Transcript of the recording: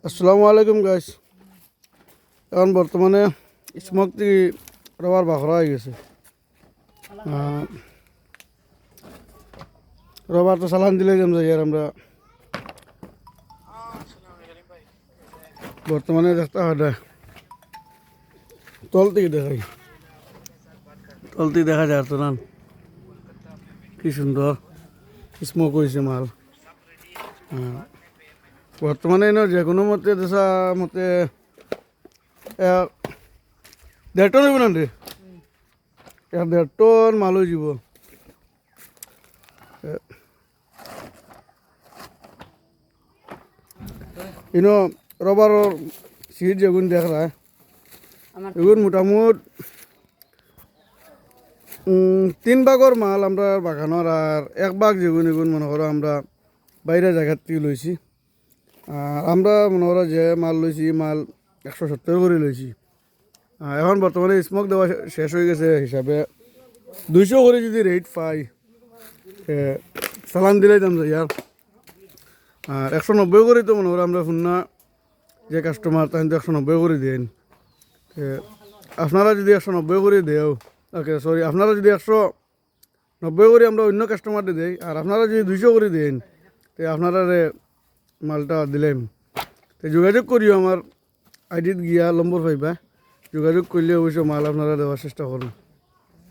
আসসালামু আলাইকুম গাইস। এখন বর্তমানে স্মোক থেকে রবার বাখরা হয়ে গেছে। রবার তো চালান দিলে যেমন যাই আর আমরা বর্তমানে দেখতে হয় তল থেকে দেখাই, তল থেকে দেখা যায় তো না কি সুন্দর স্মোক হয়েছে মাল। বর্তমানে যে কোনো মতে দেশা মতে 1.5 টন হইব না রে, 1.5 টন মাল হয়ে যাব। ইনো রবারের সিট যেগুন দেখ রা এগুন মোটামুট 3 ভাগর মাল আমরা বাগানোর, আর 1 ভাগ যেগুন এগুন মনে করো আমরা বাইরে জায়গার থেকে লইছি। আর আমরা মনে করো যে মাল লইছি মাল 170 করে লইছি। এখন বর্তমানে স্মোক দেওয়া শেষ হয়ে গেছে হিসাবে 200 করে যদি রেট পাই চালান দিলে দাম যাই। আর 190 করে তো মনে করো আমরা শুননা যে কাস্টমার তাই তো 190 করে দেন। আপনারা যদি 190 করে দেও, ওকে সরি, আপনারা যদি 190 করে আমরা অন্য কাস্টমারকে দেই আর আপনারা যদি 200 করে দেন তো আপনারা মালটা দিলেন। তো যোগাযোগ করিও, আমার আইডিত গিয়া নম্বর পাইবা, যোগাযোগ করলে অবশ্য মাল আপনারা দেওয়ার চেষ্টা করুন।